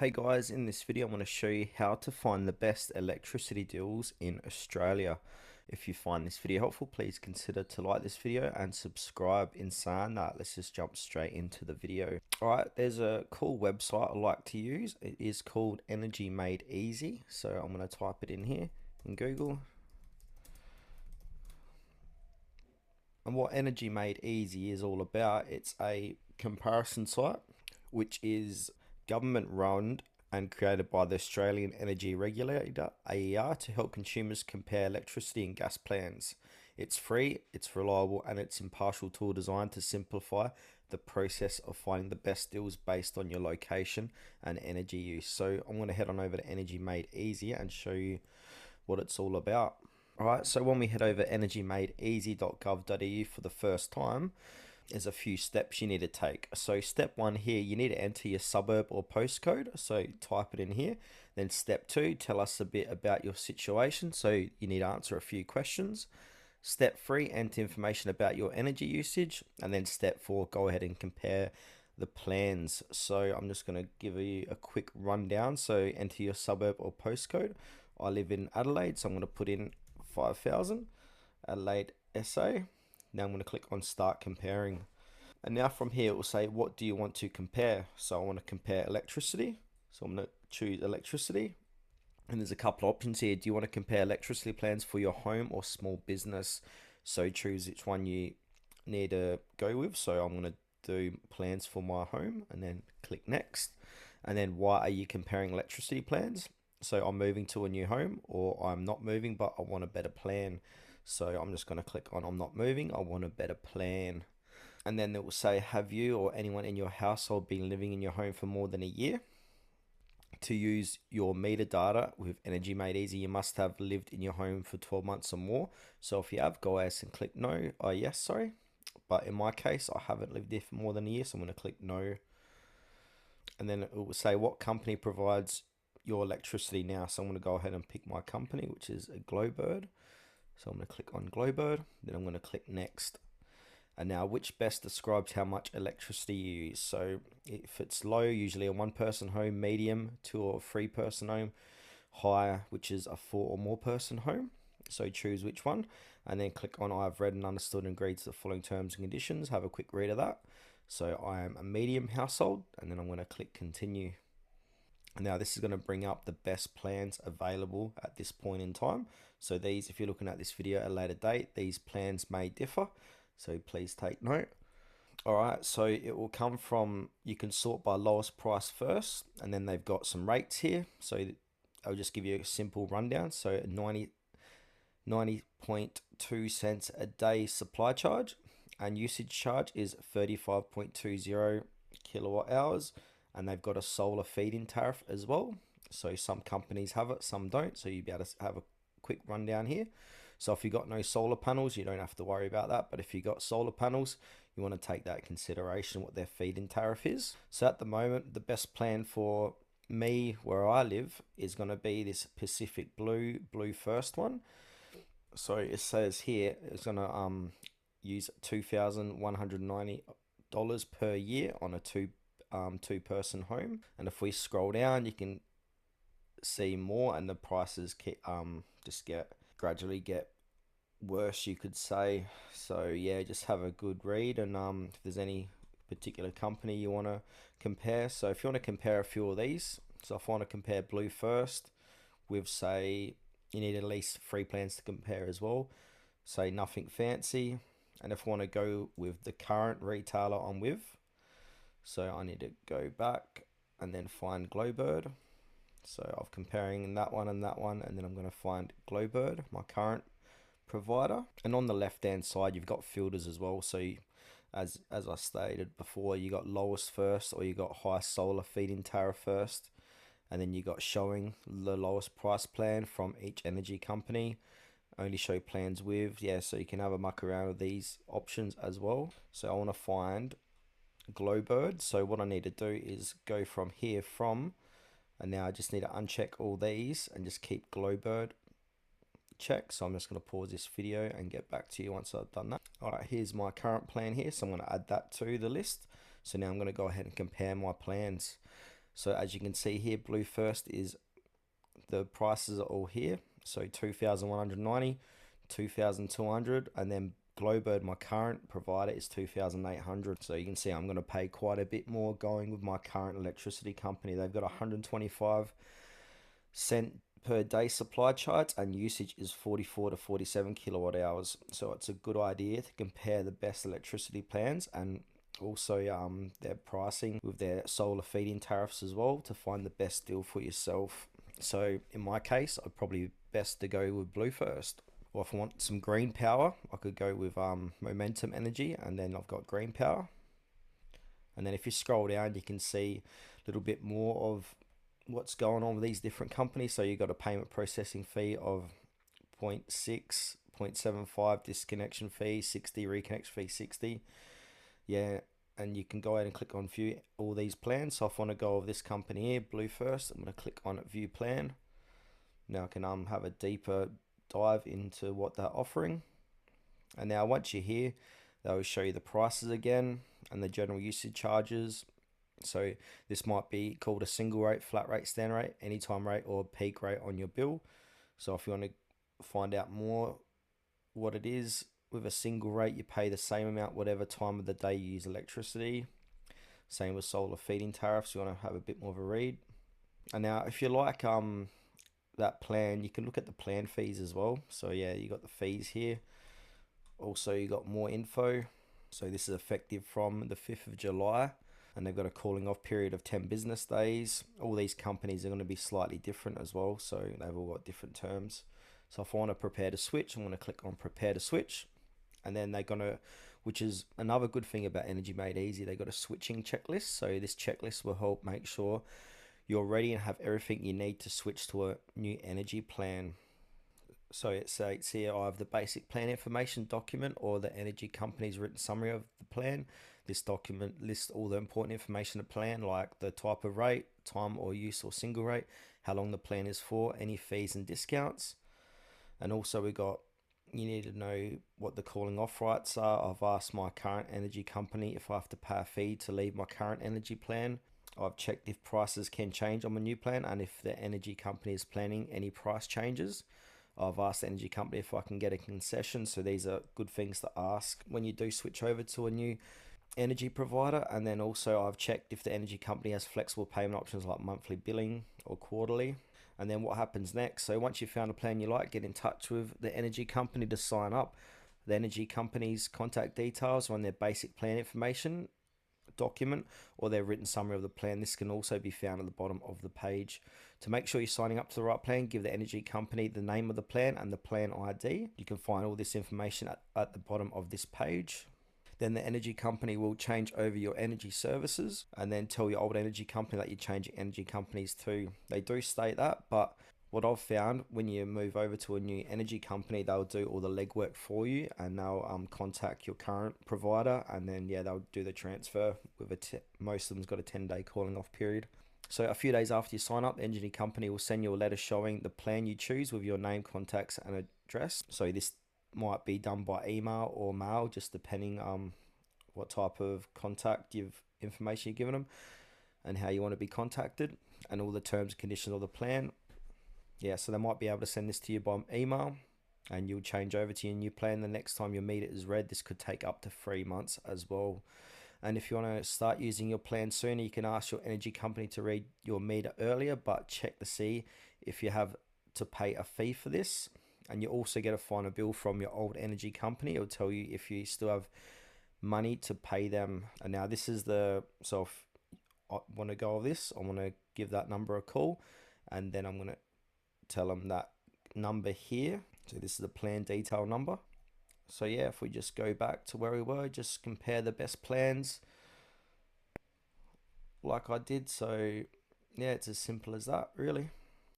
Hey guys, in this video I'm going to show you how to find the best electricity deals in Australia. If you find this video helpful, please consider to like this video and subscribe. In saying that, let's just jump straight into the video. Alright, there's a cool website I like to use. It is called Energy Made Easy. So I'm going to type it in here in Google. And what Energy Made Easy is all about, it's a comparison site which is government run and created by the Australian Energy Regulator AER to help consumers compare electricity and gas plans. It's free, it's reliable, and it's impartial tool designed to simplify the process of finding the best deals based on your location and energy use. So I'm going to head on over to Energy Made Easy and show you what it's all about. Alright, so when we head over energymadeeasy.gov.au for the first time, there's a few steps you need to take. So step one here, you need to enter your suburb or postcode. So type it in here. Then step two, tell us a bit about your situation. So you need to answer a few questions. Step three, enter information about your energy usage. And then step four, go ahead and compare the plans. So I'm just going to give you a quick rundown. So enter your suburb or postcode. I live in Adelaide, so I'm going to put in 5,000, Adelaide, SA. Now I'm going to click on start comparing. And now from here it will say, what do you want to compare? So I want to compare electricity. So I'm going to choose electricity. And there's a couple of options here. Do you want to compare electricity plans for your home or small business? So choose which one you need to go with. So I'm going to do plans for my home and then click next. And then why are you comparing electricity plans? So I'm moving to a new home, or I'm not moving but I want a better plan. So I'm just going to click on I'm not moving, I want a better plan. And then it will say, have you or anyone in your household been living in your home for more than a year? To use your meter data with Energy Made Easy, you must have lived in your home for 12 months or more. So if you have, go ahead and click no, yes, sorry. But in my case, I haven't lived there for more than a year, so I'm going to click no. And then it will say what company provides your electricity now. So I'm going to go ahead and pick my company, which is a Glowbird. So I'm going to click on Glowbird, then I'm going to click next. And now which best describes how much electricity you use. So if it's low, usually a one person home, medium, two or three person home, high, which is a four or more person home. So choose which one and then click on I've read and understood and agreed to the following terms and conditions. Have a quick read of that. So I am a medium household, and then I'm going to click continue. Now this is going to bring up the best plans available at this point in time. So these, if you're looking at this video at a later date, these plans may differ. So please take note. Alright, so it will come from, you can sort by lowest price first, and then they've got some rates here. So I'll just give you a simple rundown. So 90.2 cents a day supply charge, and usage charge is 35.20 kilowatt hours. And they've got a solar feed-in tariff as well. So some companies have it, some don't. So you'll be able to have a quick rundown here. So if you've got no solar panels, you don't have to worry about that. But if you've got solar panels, you want to take that into consideration what their feed-in tariff is. So at the moment, the best plan for me where I live is going to be this Pacific Blue First one. So it says here it's going to use $2,190 per year on a two person home. And if we scroll down, you can see more, and the prices just gradually get worse, you could say. So yeah, just have a good read, and if there's any particular company you want to compare. So if you want to compare a few of these, so if I want to compare Blue First with, say, you need at least 3 plans to compare as well, say nothing fancy. And if I want to go with the current retailer I'm with, so I need to go back and then find Glowbird. So I'm comparing that one, and then I'm going to find Glowbird, my current provider. And on the left hand side, you've got filters as well. So as I stated before, you got lowest first, or you got high solar feed-in tariff first, and then you got showing the lowest price plan from each energy company. Only show plans with, yeah, so you can have a muck around with these options as well. So I want to find Glowbird. So what I need to do is go from here and now I just need to uncheck all these and just keep Glowbird check. So I'm just going to pause this video and get back to you once I've done that. Alright, here's my current plan here, so I'm going to add that to the list. So now I'm going to go ahead and compare my plans. So as you can see here, Blue First is, the prices are all here. So 2,190, 2,200, and then Glowbird, my current provider, is 2,800. So you can see I'm going to pay quite a bit more going with my current electricity company. They've got 125 cent per day supply charge, and usage is 44 to 47 kilowatt hours. So it's a good idea to compare the best electricity plans, and also their pricing with their solar feed-in tariffs as well, to find the best deal for yourself. So in my case, I'd probably best to go with Blue First. Or if I want some green power, I could go with Momentum Energy, and then I've got green power. And then if you scroll down, you can see a little bit more of what's going on with these different companies. So you've got a payment processing fee of 0.6, 0.75 disconnection fee, 60 reconnection fee, 60. Yeah, and you can go ahead and click on view all these plans. So if I want to go with this company here, Blue First, I'm going to click on view plan. Now I can have a deeper dive into what they're offering. And now once you're here, they will show you the prices again and the general usage charges. So this might be called a single rate, flat rate, standard rate, anytime rate, or peak rate on your bill. So if you want to find out more what it is, with a single rate, you pay the same amount whatever time of the day you use electricity. Same with solar feed-in tariffs. You want to have a bit more of a read. And now if you like that plan, you can look at the plan fees as well. So yeah, you got the fees here. Also you got more info. So this is effective from the 5th of July, and they've got a calling off period of 10 business days. All these companies are going to be slightly different as well, so they've all got different terms. So if I want to prepare to switch, I'm going to click on prepare to switch, and then they're going to, which is another good thing about Energy Made Easy, they got a switching checklist. So this checklist will help make sure you're ready and have everything you need to switch to a new energy plan. So it states here, I have the basic plan information document or the energy company's written summary of the plan. This document lists all the important information of the plan, like the type of rate, time or use or single rate, how long the plan is for, any fees and discounts. And also you need to know what the calling off rights are. I've asked my current energy company if I have to pay a fee to leave my current energy plan. I've checked if prices can change on my new plan, and if the energy company is planning any price changes. I've asked the energy company if I can get a concession. So these are good things to ask when you do switch over to a new energy provider. And then also I've checked if the energy company has flexible payment options like monthly billing or quarterly. And then what happens next? So once you've found a plan you like, get in touch with the energy company to sign up. The energy company's contact details on their basic plan information document or their written summary of the plan. This can also be found at the bottom of the page. To make sure you're signing up to the right plan, give the energy company the name of the plan and the plan ID. You can find all this information at the bottom of this page. Then the energy company will change over your energy services, and then tell your old energy company that you're changing energy companies too. They do state that, but what I've found, when you move over to a new energy company, they'll do all the legwork for you, and they'll contact your current provider, and then they'll do the transfer with most of them's got a 10-day calling off period. So a few days after you sign up, the energy company will send you a letter showing the plan you choose with your name, contacts, and address. So this might be done by email or mail, just depending what type of contact information you've given them and how you want to be contacted, and all the terms and conditions of the plan. So they might be able to send this to you by email, and you'll change over to your new plan the next time your meter is read. This could take up to 3 months as well. And if you want to start using your plan sooner, you can ask your energy company to read your meter earlier, but check to see if you have to pay a fee for this. And you also get a final bill from your old energy company. It'll tell you if you still have money to pay them. And now this is so if I want to go with this, I want to give that number a call, and then I'm going to tell them that number here. So this is the plan detail number. So if we just go back to where we were, just compare the best plans like I did. So it's as simple as that, really.